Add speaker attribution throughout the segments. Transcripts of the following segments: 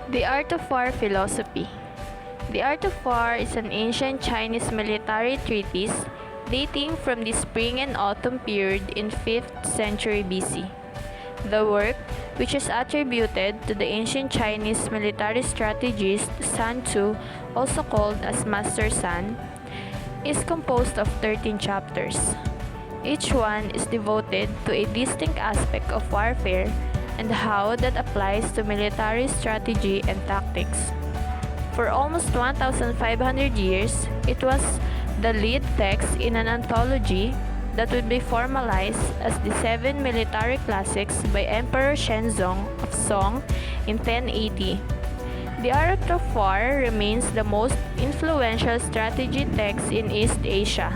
Speaker 1: The Art of War Philosophy. The Art of War is an ancient Chinese military treatise dating from the spring and autumn period in 5th century BC. The work, which is attributed to the ancient Chinese military strategist Sun Tzu, also called as Master Sun, is composed of 13 chapters. Each one is devoted to a distinct aspect of warfare and how that applies to military strategy and tactics. For almost 1,500 years, it was the lead text in an anthology that would be formalized as the 7 military classics by Emperor Shenzong of Song in 1080. The Art of War remains the most influential strategy text in East Asia.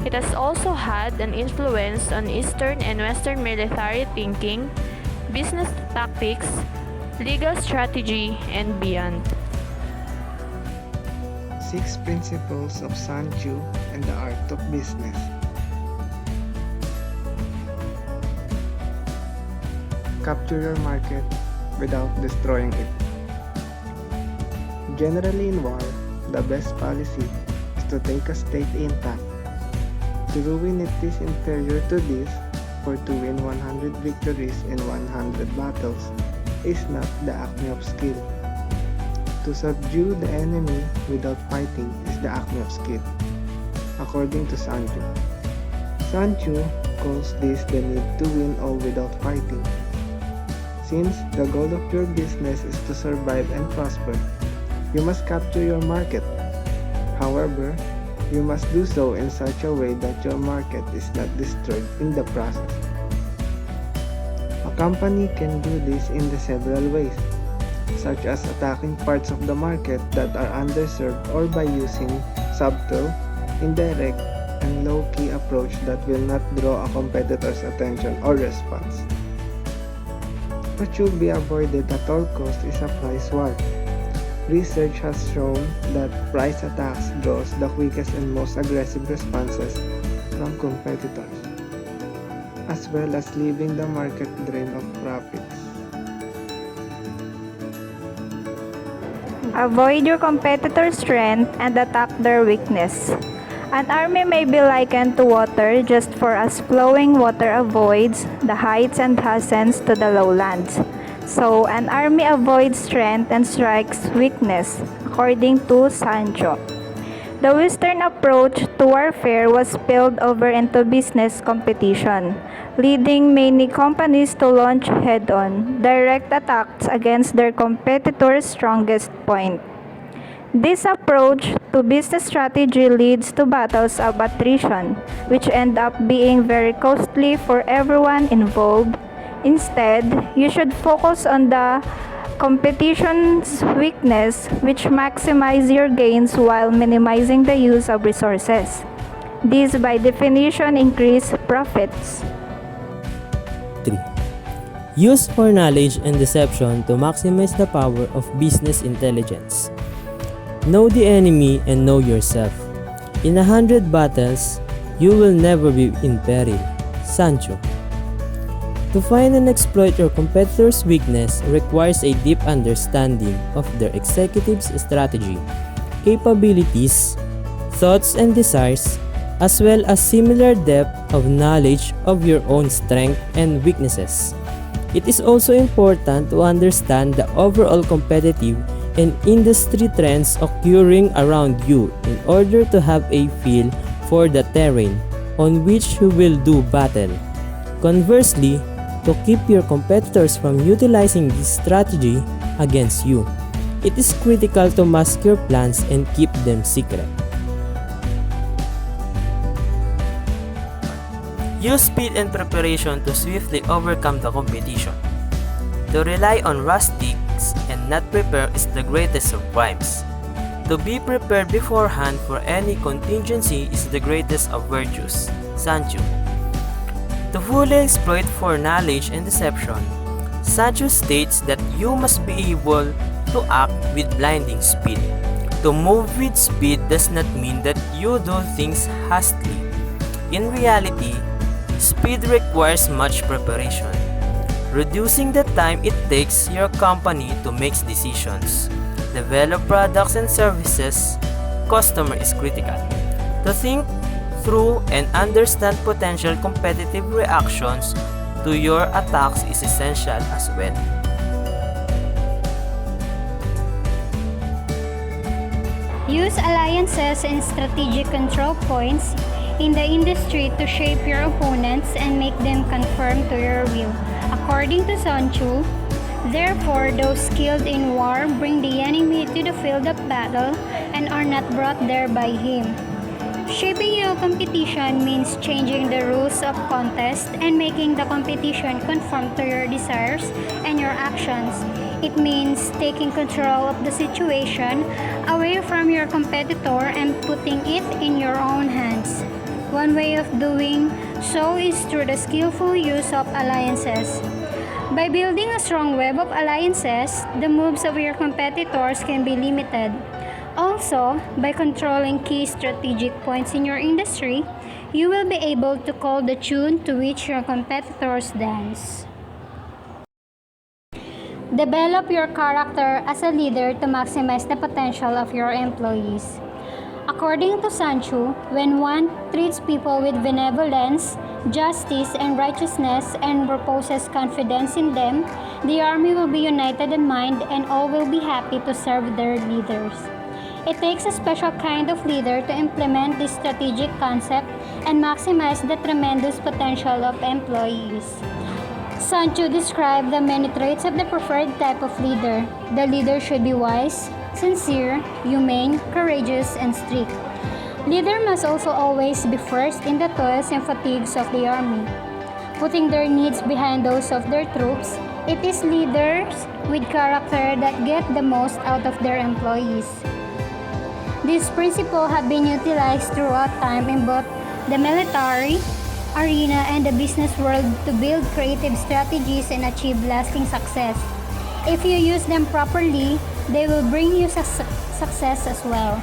Speaker 1: It has also had an influence on Eastern and Western military thinking, business tactics, legal strategy, and beyond.
Speaker 2: 6 Principles of Sun Tzu and the Art of Business. Capture your market without destroying it. Generally in war, the best policy is to take a state intact. To ruin it is inferior to this, for to win 100 victories in 100 battles is not the acme of skill. To subdue the enemy without fighting is the acme of skill, according to Sun Tzu. Sun Tzu calls this the need to win all without fighting. Since the goal of your business is to survive and prosper, you must capture your market. However, you must do so in such a way that your market is not destroyed in the process. A company can do this in the several ways, such as attacking parts of the market that are underserved or by using subtle, indirect, and low-key approach that will not draw a competitor's attention or response. What should be avoided at all costs is a price war. Research has shown that price attacks draws the quickest and most aggressive responses from competitors, as well as leaving the market drained of profits.
Speaker 3: Avoid your competitor's strength and attack their weakness. An army may be likened to water just for as flowing water avoids the heights and hastens to the lowlands. So, an army avoids strength and strikes weakness, according to Sun Tzu. The Western approach to warfare was spilled over into business competition, leading many companies to launch head-on, direct attacks against their competitors' strongest point. This approach to business strategy leads to battles of attrition, which end up being very costly for everyone involved. Instead, you should focus on the competition's weakness, which maximize your gains while minimizing the use of resources. This, by definition, increase profits.
Speaker 4: 3. Use foreknowledge and deception to maximize the power of business intelligence. Know the enemy and know yourself. In 100 battles, you will never be in peril. Sun Tzu. To find and exploit your competitor's weakness requires a deep understanding of their executive's strategy, capabilities, thoughts and desires, as well as similar depth of knowledge of your own strengths and weaknesses. It is also important to understand the overall competitive and industry trends occurring around you in order to have a feel for the terrain on which you will do battle. Conversely, to keep your competitors from utilizing this strategy against you, it is critical to mask your plans and keep them secret. Use speed and preparation to swiftly overcome the competition. To rely on rustics and not prepare is the greatest of crimes. To be prepared beforehand for any contingency is the greatest of virtues. Sun Tzu. To fully exploit foreknowledge and deception, Sun Tzu states that you must be able to act with blinding speed. To move with speed does not mean that you do things hastily. In reality, speed requires much preparation. reducing the time it takes your company to make decisions, develop products and services. Customer is critical. To think through and understand potential competitive reactions to your attacks is essential as well.
Speaker 5: Use alliances and strategic control points in the industry to shape your opponents and make them conform to your will. According to Sun Tzu, therefore those skilled in war bring the enemy to the field of battle and are not brought there by him. Shaping your competition means changing the rules of contest and making the competition conform to your desires and your actions. It means taking control of the situation away from your competitor and putting it in your own hands. One way of doing so is through the skillful use of alliances. By building a strong web of alliances, the moves of your competitors can be limited. Also, by controlling key strategic points in your industry, you will be able to call the tune to which your competitors dance. Develop your character as a leader to maximize the potential of your employees. According to Sun Tzu, when one treats people with benevolence, justice, and righteousness and reposes confidence in them, the army will be united in mind and all will be happy to serve their leaders. It takes a special kind of leader to implement this strategic concept and maximize the tremendous potential of employees. Sun Tzu described the many traits of the preferred type of leader. The leader should be wise, sincere, humane, courageous, and strict. Leader must also always be first in the toils and fatigues of the army, putting their needs behind those of their troops. It is leaders with character that get the most out of their employees. These principles have been utilized throughout time in both the military arena and the business world to build creative strategies and achieve lasting success. If you use them properly, they will bring you success as well.